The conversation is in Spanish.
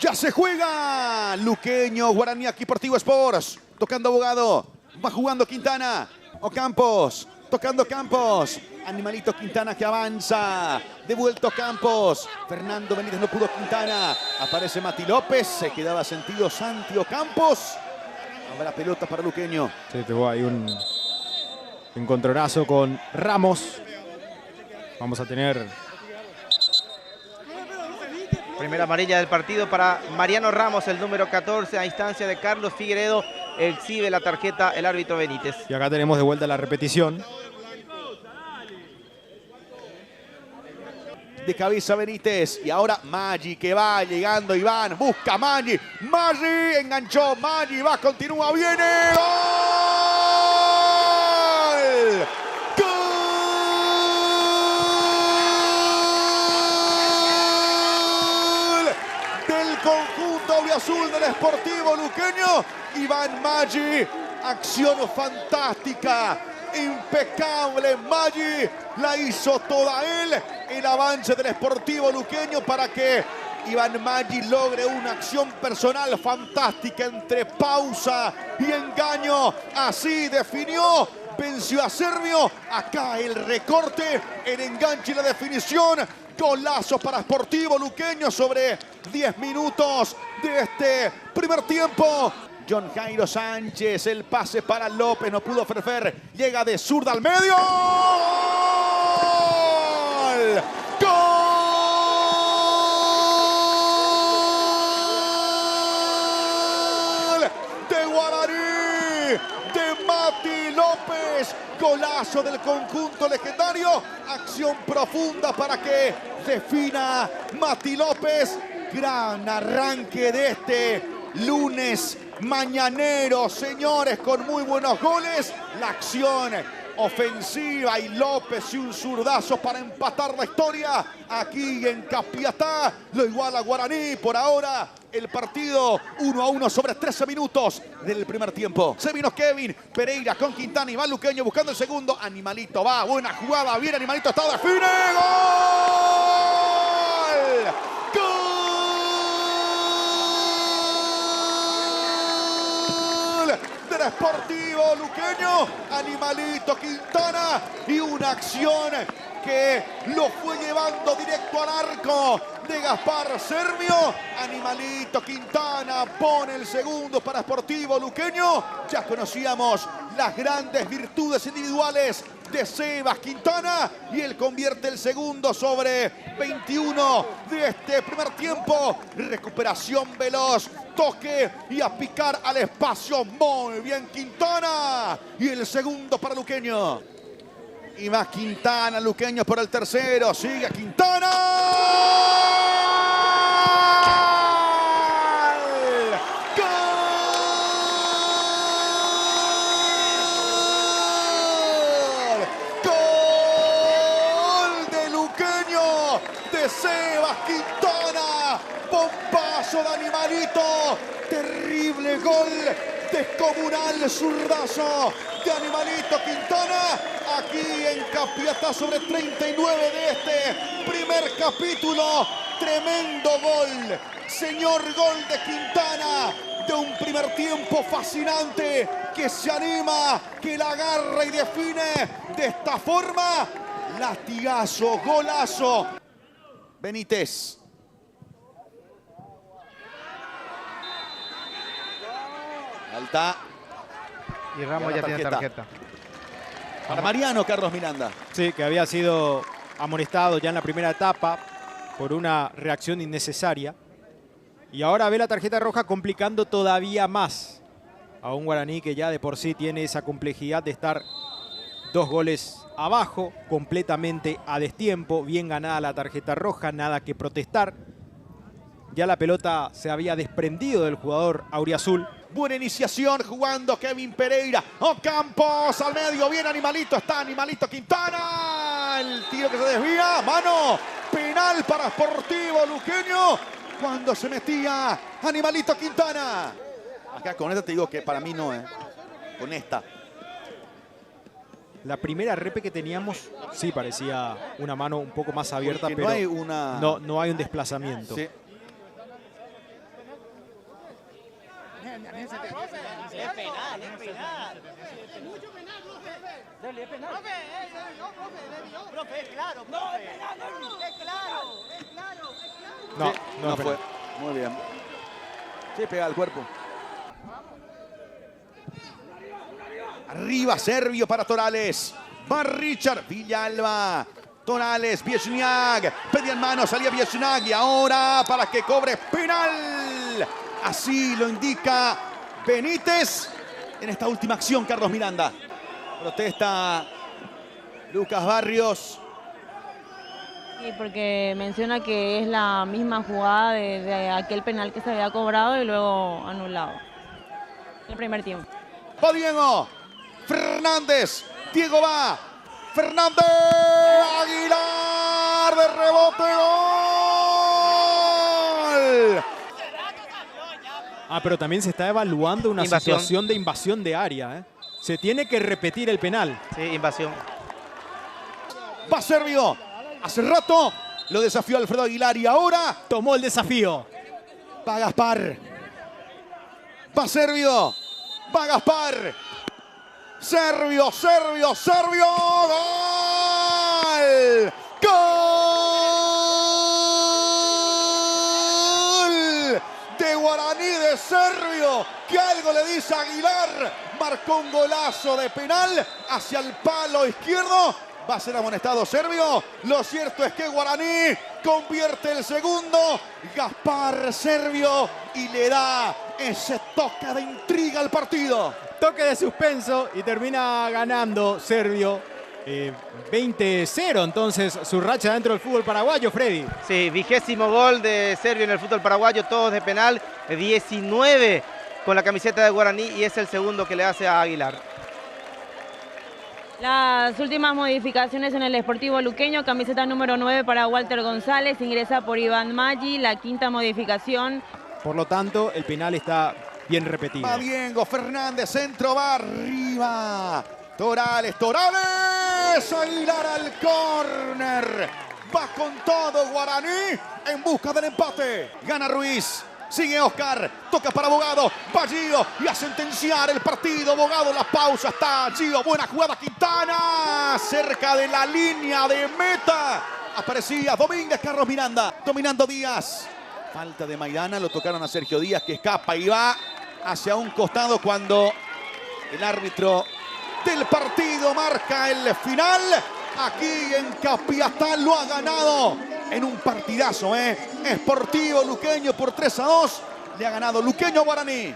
Ya se juega. Luqueño, Guaraní, Esportivo Sports. Tocando Abogado. Va jugando Quintana. Ocampos. Tocando Campos. Animalito Quintana que avanza. Devuelto Campos. Fernando Benítez no pudo Quintana. Aparece Mati López. Se quedaba sentido Santi Ocampos. Habrá pelota para Luqueño. Sí, tuvo ahí un encontronazo con Ramos. Vamos a tener primera amarilla del partido para Mariano Ramos, el número 14, a instancia de Carlos Figueredo. Exhibe la tarjeta el árbitro Benítez. Y acá tenemos de vuelta la repetición. De cabeza Benítez. Y ahora Maggi que va llegando. Iván busca Maggi. Maggi enganchó. Maggi va, continúa, viene. ¡Gol! ¡Gol! Del conjunto auriazul del Sportivo Luqueño. Iván Maggi. Acción fantástica. Impecable. Maggi la hizo toda él. El avance del Sportivo Luqueño para que Iván Maggi logre una acción personal fantástica entre pausa y engaño. Así definió, venció a Servio. Acá el recorte, el enganche y la definición. Golazo para Sportivo Luqueño sobre 10 minutos de este primer tiempo. John Jairo Sánchez, el pase para López, no pudo Ferfer. Llega de zurda al medio. ¡Gol! De Guaraní, de Mati López. Golazo del conjunto legendario. Acción profunda para que defina Mati López. Gran arranque de este lunes mañanero, señores, con muy buenos goles. La acción ofensiva y López y un zurdazo para empatar la historia aquí en Capiatá. Lo iguala Guaraní. Por ahora el partido 1-1 sobre 13 minutos del primer tiempo. Se vino Kevin Pereira con Quintana y va Luqueño buscando el segundo. Animalito va, buena jugada, bien Animalito, está, define. ¡Gol! Del Sportivo Luqueño, Animalito Quintana, y una acción que lo fue llevando directo al arco de Gaspar Servio. Animalito Quintana pone el segundo para Sportivo Luqueño. Ya conocíamos las grandes virtudes individuales de Sebas Quintana y él convierte el segundo sobre 21 de este primer tiempo. Recuperación veloz, toque y a picar al espacio. Muy bien Quintana. Y el segundo para Luqueño. Y más Quintana, Luqueño por el tercero. Sigue Quintana. Sebas Quintana, bombazo de Animalito, terrible gol, descomunal zurdazo de Animalito Quintana, aquí en Capiatá sobre 39 de este primer capítulo. Tremendo gol, señor gol de Quintana, de un primer tiempo fascinante, que se anima, que la agarra y define de esta forma. Latigazo, golazo. Benítez. Alta. Y Ramos ya tiene tarjeta. Para Mariano Carlos Miranda. Sí, que había sido amonestado ya en la primera etapa por una reacción innecesaria. Y ahora ve la tarjeta roja complicando todavía más a un Guaraní que ya de por sí tiene esa complejidad de estar 2 goles abajo, completamente a destiempo. Bien ganada la tarjeta roja, nada que protestar. Ya la pelota se había desprendido del jugador auriazul. Buena iniciación jugando Kevin Pereira. Ocampos al medio, bien Animalito, está Animalito Quintana. El tiro que se desvía, mano, penal para Sportivo Luqueño. Cuando se metía Animalito Quintana. Acá con esta te digo que para mí no, con esta. La primera repe que teníamos sí parecía una mano un poco más abierta, porque pero no hay una... no hay un desplazamiento. Sí. Es penal, es penal. Mucho penal, profe. Dale, es penal. Profe, no, profe, profe, es claro, profe. Es claro, es claro, es claro. No, Sí, no, no fue. Muy bien. Sí, pega al cuerpo. Arriba Servio para Torales. Va Richard Villalba. Torales, Biesniak. Pedían mano, salía Biesniak. Y ahora para que cobre penal. Así lo indica Benítez en esta última acción, Carlos Miranda. Protesta Lucas Barrios. Sí, porque menciona que es la misma jugada de aquel penal que se había cobrado y luego anulado. El primer tiempo. Va Diego. Fernández. Diego va. Fernández. Aguilar de rebote. Gol. Ah, pero también se está evaluando una Invasión. situación de invasión de área, ¿eh? Se tiene que repetir el penal. Sí, invasión. Va Servio. Hace rato lo desafió Alfredo Aguilar y ahora Tomó el desafío. va Gaspar. Va Servio. Va Gaspar. Servio, Servio, Servio. ¡Gol! ¡Gol! De Guaraní de Servio, que algo le dice a Aguilar. Marcó un golazo de penal hacia el palo izquierdo. Va a ser amonestado Servio. Lo cierto es que Guaraní convierte el segundo. Gaspar Servio y le da ese toque de intriga al partido. Toque de suspenso y termina ganando Servio 20-0. Entonces su racha dentro del fútbol paraguayo, Freddy. Sí, 20º gol de Servio en el fútbol paraguayo, todos de penal. 19 con la camiseta de Guaraní y es el segundo que le hace a Aguilar. Las últimas modificaciones en el Sportivo Luqueño, camiseta número 9 para Walter González, ingresa por Iván Maggi, la quinta modificación. Por lo tanto, el penal está bien repetido. Va Diego Fernández, centro, va arriba. Torales, Torales. Aguilar al córner. Va con todo Guaraní en busca del empate. Gana Ruiz. Sigue Oscar, toca para Bogado, va Gio y a sentenciar el partido. Bogado, la pausa, está Gio, buena jugada Quintana, cerca de la línea de meta. Aparecía Domínguez, Carlos Miranda, dominando Díaz. Falta de Maidana, lo tocaron a Sergio Díaz que escapa y va hacia un costado cuando el árbitro del partido marca el final. Aquí en Capiatá lo ha ganado en un partidazo, Sportivo Luqueño por 3-2. Le ha ganado Luqueño Guaraní.